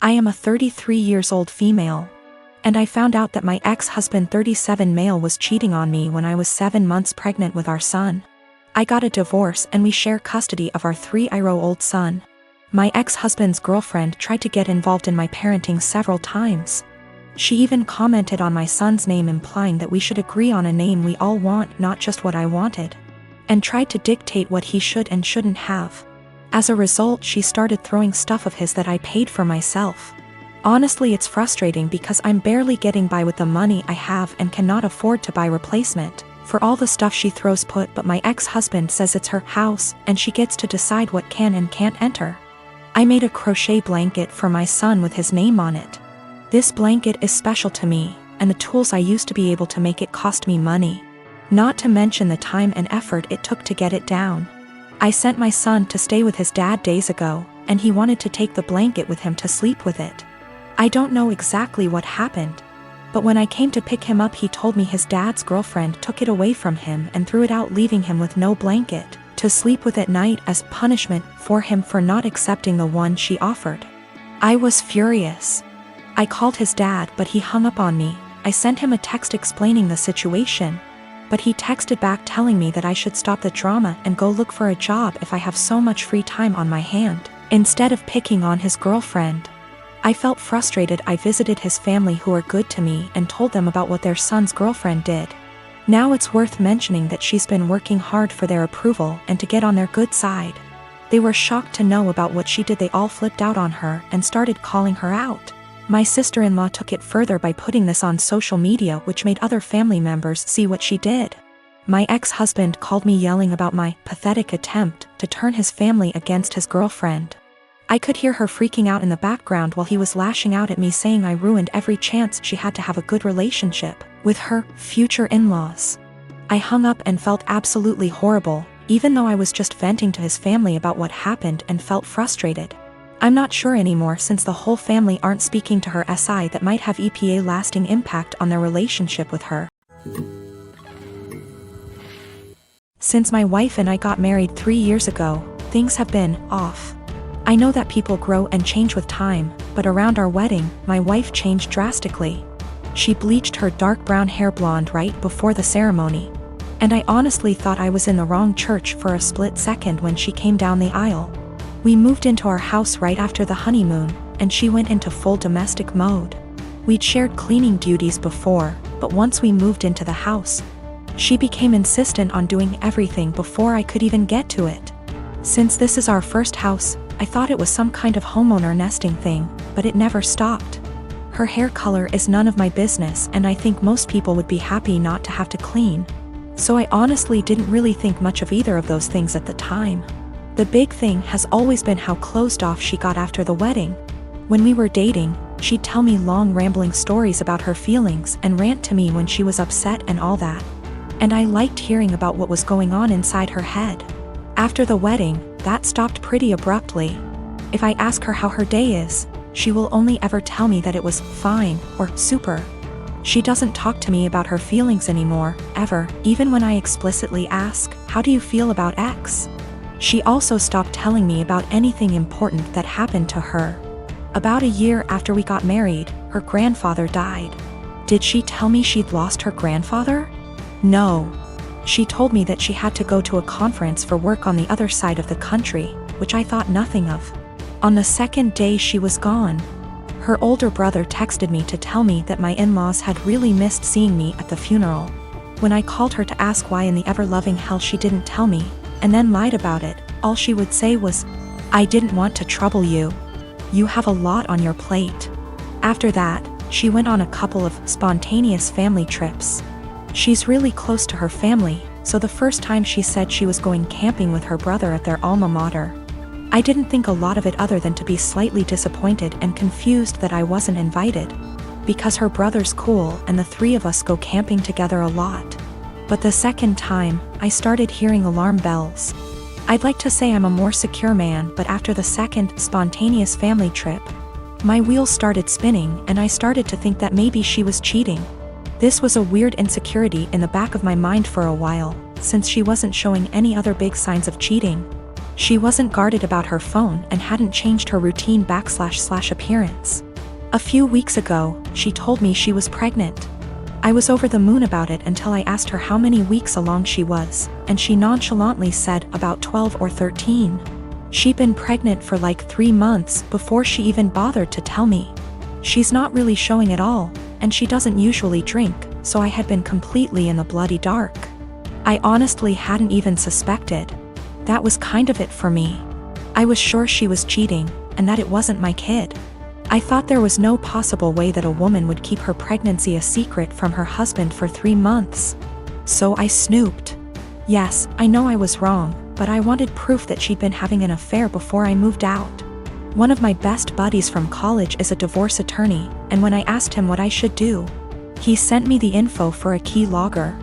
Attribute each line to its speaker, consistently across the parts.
Speaker 1: I am a 33 years old female. And I found out that my ex-husband 37 male was cheating on me when I was 7 months pregnant with our son. I got a divorce and we share custody of our 3-year-old son. My ex-husband's girlfriend tried to get involved in my parenting several times. She even commented on my son's name, implying that we should agree on a name we all want, not just what I wanted, and tried to dictate what he should and shouldn't have. As a result, she started throwing stuff of his that I paid for myself. Honestly, it's frustrating because I'm barely getting by with the money I have and cannot afford to buy replacement for all the stuff she throws but my ex-husband says it's her house and she gets to decide what can and can't enter. I made a crochet blanket for my son with his name on it. This blanket is special to me, and the tools I used to be able to make it cost me money. Not to mention the time and effort it took to get it down. I sent my son to stay with his dad days ago, and he wanted to take the blanket with him to sleep with it. I don't know exactly what happened, but when I came to pick him up, he told me his dad's girlfriend took it away from him and threw it out, leaving him with no blanket to sleep with at night as punishment for him for not accepting the one she offered. I was furious. I called his dad, but he hung up on me. I sent him a text explaining the situation, but he texted back telling me that I should stop the drama and go look for a job if I have so much free time on my hand, instead of picking on his girlfriend. I felt frustrated. I visited his family, who are good to me, and told them about what their son's girlfriend did. Now it's worth mentioning that she's been working hard for their approval and to get on their good side. They were shocked to know about what she did. They all flipped out on her and started calling her out. My sister-in-law took it further by putting this on social media, which made other family members see what she did. My ex-husband called me, yelling about my pathetic attempt to turn his family against his girlfriend. I could hear her freaking out in the background while he was lashing out at me, saying I ruined every chance she had to have a good relationship with her future in-laws. I hung up and felt absolutely horrible, even though I was just venting to his family about what happened and felt frustrated. I'm not sure anymore, since the whole family aren't speaking to her SI, that might have a lasting impact on their relationship with her. Since my wife and I got married 3 years ago, things have been off. I know that people grow and change with time, but around our wedding, my wife changed drastically. She bleached her dark brown hair blonde right before the ceremony, and I honestly thought I was in the wrong church for a split second when she came down the aisle. We moved into our house right after the honeymoon, and she went into full domestic mode. We'd shared cleaning duties before, but once we moved into the house, she became insistent on doing everything before I could even get to it. Since this is our first house, I thought it was some kind of homeowner nesting thing, but it never stopped. Her hair color is none of my business, and I think most people would be happy not to have to clean. So I honestly didn't really think much of either of those things at the time. The big thing has always been how closed off she got after the wedding. When we were dating, she'd tell me long rambling stories about her feelings and rant to me when she was upset and all that. And I liked hearing about what was going on inside her head. After the wedding, that stopped pretty abruptly. If I ask her how her day is, she will only ever tell me that it was fine or super. She doesn't talk to me about her feelings anymore, ever, even when I explicitly ask, "How do you feel about X?" She also stopped telling me about anything important that happened to her. About a year after we got married, her grandfather died. Did she tell me she'd lost her grandfather? No. She told me that she had to go to a conference for work on the other side of the country, which I thought nothing of. On the second day she was gone, her older brother texted me to tell me that my in-laws had really missed seeing me at the funeral. When I called her to ask why in the ever-loving hell she didn't tell me, and then lied about it, all she would say was, "I didn't want to trouble you. You have a lot on your plate." After that, she went on a couple of spontaneous family trips. She's really close to her family, so the first time she said she was going camping with her brother at their alma mater. I didn't think a lot of it other than to be slightly disappointed and confused that I wasn't invited, because her brother's cool and the three of us go camping together a lot. But the second time, I started hearing alarm bells. I'd like to say I'm a more secure man, but after the second spontaneous family trip, my wheels started spinning and I started to think that maybe she was cheating. This was a weird insecurity in the back of my mind for a while, since she wasn't showing any other big signs of cheating. She wasn't guarded about her phone and hadn't changed her routine / appearance. A few weeks ago, she told me she was pregnant. I was over the moon about it until I asked her how many weeks along she was, and she nonchalantly said about 12 or 13. She'd been pregnant for like 3 months before she even bothered to tell me. She's not really showing at all, and she doesn't usually drink, so I had been completely in the bloody dark. I honestly hadn't even suspected. That was kind of it for me. I was sure she was cheating, and that it wasn't my kid. I thought there was no possible way that a woman would keep her pregnancy a secret from her husband for 3 months. So I snooped. Yes, I know I was wrong, but I wanted proof that she'd been having an affair before I moved out. One of my best buddies from college is a divorce attorney, and when I asked him what I should do, he sent me the info for a key logger.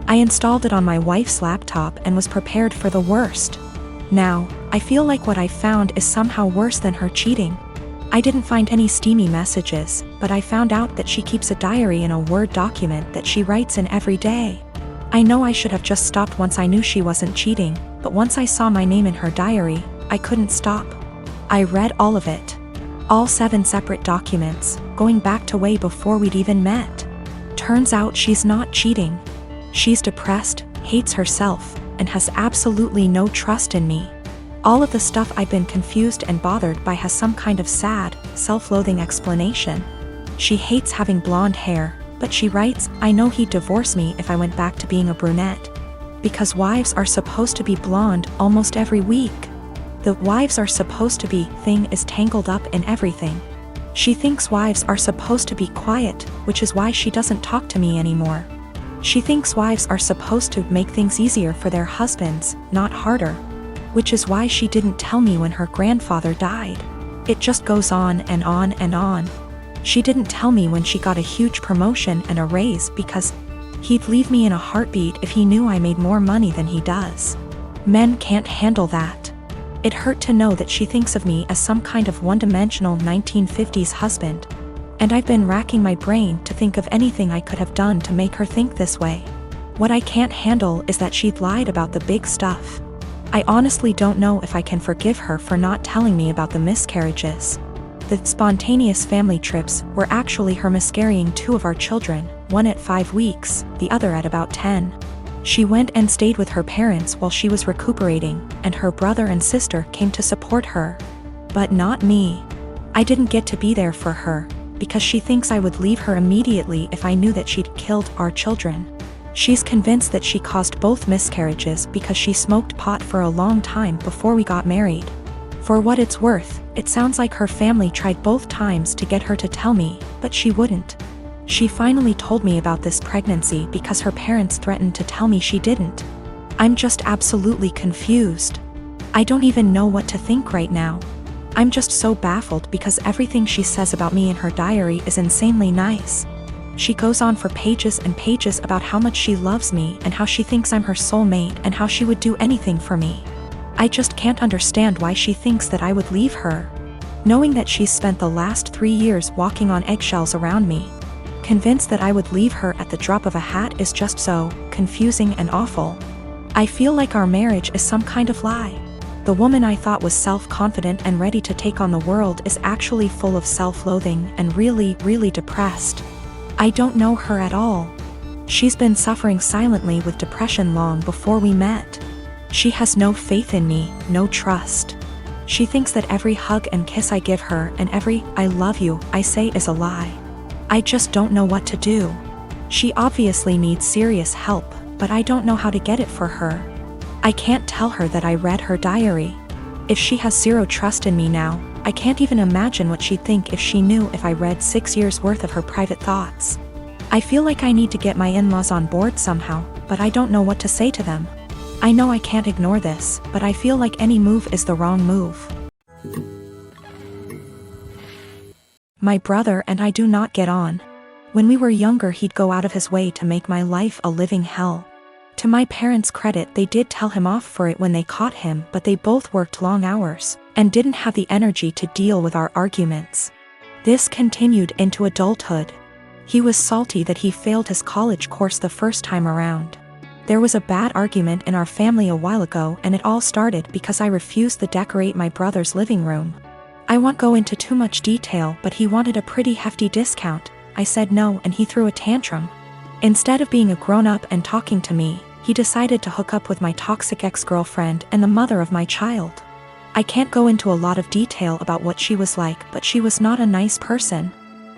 Speaker 1: I installed it on my wife's laptop and was prepared for the worst. Now, I feel like what I found is somehow worse than her cheating. I didn't find any steamy messages, but I found out that she keeps a diary in a Word document that she writes in every day. I know I should have just stopped once I knew she wasn't cheating, but once I saw my name in her diary, I couldn't stop. I read all of it. All 7 separate documents, going back to way before we'd even met. Turns out she's not cheating. She's depressed, hates herself, and has absolutely no trust in me. All of the stuff I've been confused and bothered by has some kind of sad, self-loathing explanation. She hates having blonde hair, but she writes, I know he'd divorce me if I went back to being a brunette. Because wives are supposed to be blonde almost every week. The wives are supposed to be thing is tangled up in everything. She thinks wives are supposed to be quiet, which is why she doesn't talk to me anymore. She thinks wives are supposed to make things easier for their husbands, not harder. Which is why she didn't tell me when her grandfather died. It just goes on and on and on. She didn't tell me when she got a huge promotion and a raise because he'd leave me in a heartbeat if he knew I made more money than he does. Men can't handle that. It hurt to know that she thinks of me as some kind of one-dimensional 1950s husband. And I've been racking my brain to think of anything I could have done to make her think this way. What I can't handle is that she'd lied about the big stuff. I honestly don't know if I can forgive her for not telling me about the miscarriages. The spontaneous family trips were actually her miscarrying 2 of our children, one at 5 weeks, the other at about 10. She went and stayed with her parents while she was recuperating, and her brother and sister came to support her. But not me. I didn't get to be there for her, because she thinks I would leave her immediately if I knew that she'd killed our children. She's convinced that she caused both miscarriages because she smoked pot for a long time before we got married. For what it's worth, it sounds like her family tried both times to get her to tell me, but she wouldn't. She finally told me about this pregnancy because her parents threatened to tell me she didn't. I'm just absolutely confused. I don't even know what to think right now. I'm just so baffled because everything she says about me in her diary is insanely nice. She goes on for pages and pages about how much she loves me and how she thinks I'm her soulmate and how she would do anything for me. I just can't understand why she thinks that I would leave her. Knowing that she's spent the last 3 years walking on eggshells around me, convinced that I would leave her at the drop of a hat is just so confusing and awful. I feel like our marriage is some kind of lie. The woman I thought was self-confident and ready to take on the world is actually full of self-loathing and really, really depressed. I don't know her at all. She's been suffering silently with depression long before we met. She has no faith in me, no trust. She thinks that every hug and kiss I give her and every I love you I say is a lie. I just don't know what to do. She obviously needs serious help, but I don't know how to get it for her. I can't tell her that I read her diary. If she has zero trust in me now, I can't even imagine what she'd think if she knew if I read 6 years worth of her private thoughts. I feel like I need to get my in-laws on board somehow, but I don't know what to say to them. I know I can't ignore this, but I feel like any move is the wrong move. My brother and I do not get on. When we were younger, he'd go out of his way to make my life a living hell. To my parents' credit, they did tell him off for it when they caught him, but they both worked long hours and didn't have the energy to deal with our arguments. This continued into adulthood. He was salty that he failed his college course the first time around. There was a bad argument in our family a while ago, and it all started because I refused to decorate my brother's living room. I won't go into too much detail, but he wanted a pretty hefty discount. I said no, and he threw a tantrum. Instead of being a grown-up and talking to me, he decided to hook up with my toxic ex-girlfriend and the mother of my child. I can't go into a lot of detail about what she was like, but she was not a nice person.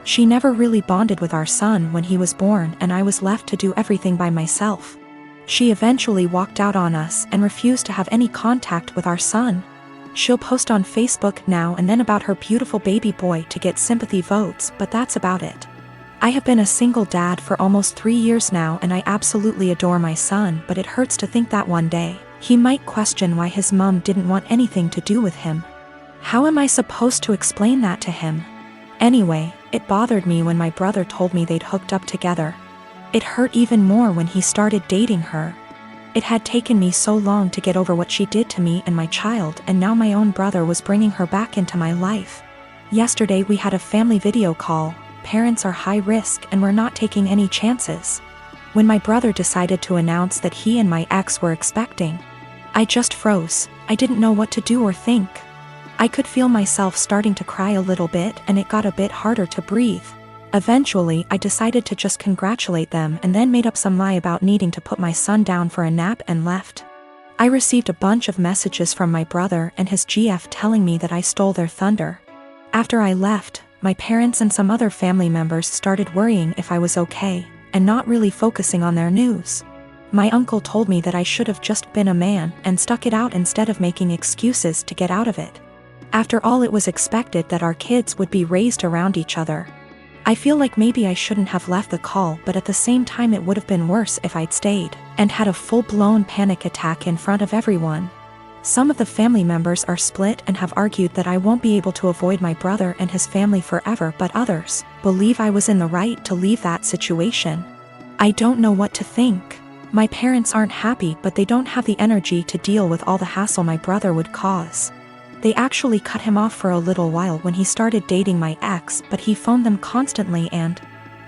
Speaker 1: She never really bonded with our son when he was born, and I was left to do everything by myself. She eventually walked out on us and refused to have any contact with our son. She'll post on Facebook now and then about her beautiful baby boy to get sympathy votes, but that's about it. I have been a single dad for almost 3 years now, and I absolutely adore my son, but it hurts to think that one day he might question why his mom didn't want anything to do with him. How am I supposed to explain that to him? Anyway, it bothered me when my brother told me they'd hooked up together. It hurt even more when he started dating her. It had taken me so long to get over what she did to me and my child, and now my own brother was bringing her back into my life. Yesterday we had a family video call. Parents are high risk and we're not taking any chances. When my brother decided to announce that he and my ex were expecting, I just froze. I didn't know what to do or think. I could feel myself starting to cry a little bit, and it got a bit harder to breathe. Eventually, I decided to just congratulate them and then made up some lie about needing to put my son down for a nap and left. I received a bunch of messages from my brother and his GF telling me that I stole their thunder. After I left, my parents and some other family members started worrying if I was okay, and not really focusing on their news. My uncle told me that I should have just been a man and stuck it out instead of making excuses to get out of it. After all, it was expected that our kids would be raised around each other. I feel like maybe I shouldn't have left the call, but at the same time it would have been worse if I'd stayed and had a full-blown panic attack in front of everyone. Some of the family members are split and have argued that I won't be able to avoid my brother and his family forever, but others believe I was in the right to leave that situation. I don't know what to think. My parents aren't happy, but they don't have the energy to deal with all the hassle my brother would cause. They actually cut him off for a little while when he started dating my ex, but he phoned them constantly and,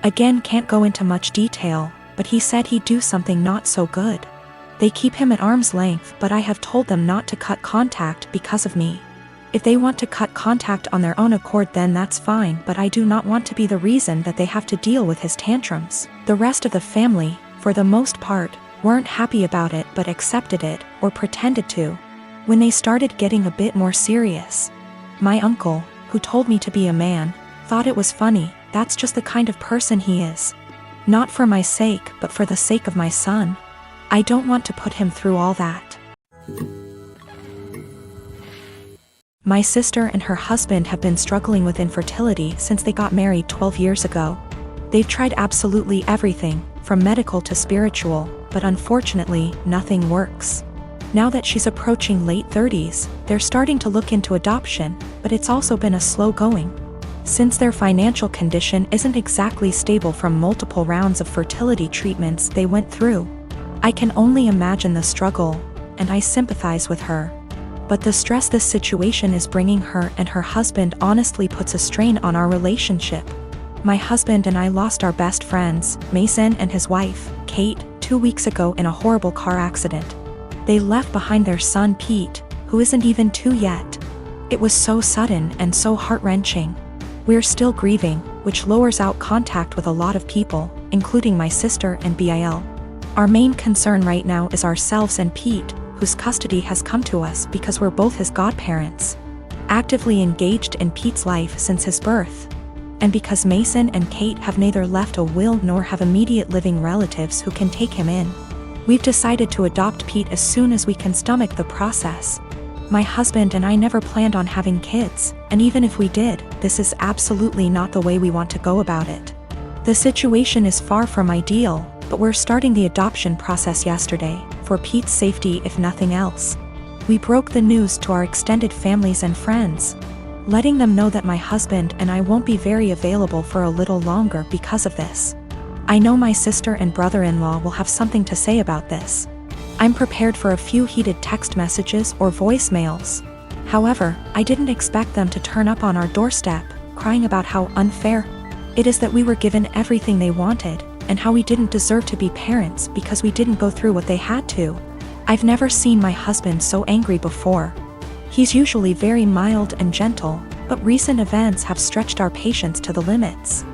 Speaker 1: again, can't go into much detail, but he said he'd do something not so good. They keep him at arm's length, but I have told them not to cut contact because of me. If they want to cut contact on their own accord, then that's fine, but I do not want to be the reason that they have to deal with his tantrums. The rest of the family, for the most part, weren't happy about it but accepted it, or pretended to. When they started getting a bit more serious, my uncle, who told me to be a man, thought it was funny. That's just the kind of person he is. Not for my sake, but for the sake of my son. I don't want to put him through all that. My sister and her husband have been struggling with infertility since they got married 12 years ago. They've tried absolutely everything, from medical to spiritual, but unfortunately, nothing works. Now that she's approaching late 30s, they're starting to look into adoption, but it's also been a slow going. Since their financial condition isn't exactly stable from multiple rounds of fertility treatments they went through, I can only imagine the struggle, and I sympathize with her. But the stress this situation is bringing her and her husband honestly puts a strain on our relationship. My husband and I lost our best friends, Mason and his wife, Kate, 2 weeks ago in a horrible car accident. They left behind their son Pete, who isn't even 2 yet. It was so sudden and so heart-wrenching. We're still grieving, which lowers out contact with a lot of people, including my sister and Bil. Our main concern right now is ourselves and Pete, whose custody has come to us because we're both his godparents, actively engaged in Pete's life since his birth. And because Mason and Kate have neither left a will nor have immediate living relatives who can take him in, we've decided to adopt Pete as soon as we can stomach the process. My husband and I never planned on having kids, and even if we did, this is absolutely not the way we want to go about it. The situation is far from ideal, but we're starting the adoption process yesterday, for Pete's safety if nothing else. We broke the news to our extended families and friends, letting them know that my husband and I won't be very available for a little longer because of this. I know my sister and brother-in-law will have something to say about this. I'm prepared for a few heated text messages or voicemails. However, I didn't expect them to turn up on our doorstep, crying about how unfair it is that we were given everything they wanted, and how we didn't deserve to be parents because we didn't go through what they had to. I've never seen my husband so angry before. He's usually very mild and gentle, but recent events have stretched our patience to the limits.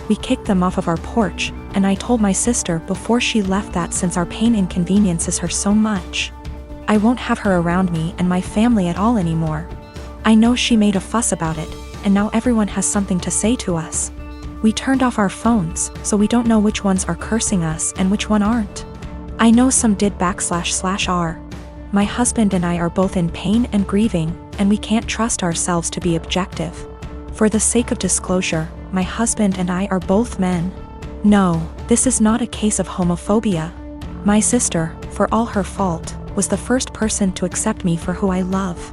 Speaker 1: We kicked them off of our porch, and I told my sister before she left that since our pain inconveniences her so much, I won't have her around me and my family at all anymore. I know she made a fuss about it, and now everyone has something to say to us. We turned off our phones, so we don't know which ones are cursing us and which one aren't. I know some did //r. My husband and I are both in pain and grieving, and we can't trust ourselves to be objective. For the sake of disclosure, my husband and I are both men. No, this is not a case of homophobia. My sister, for all her fault, was the first person to accept me for who I love.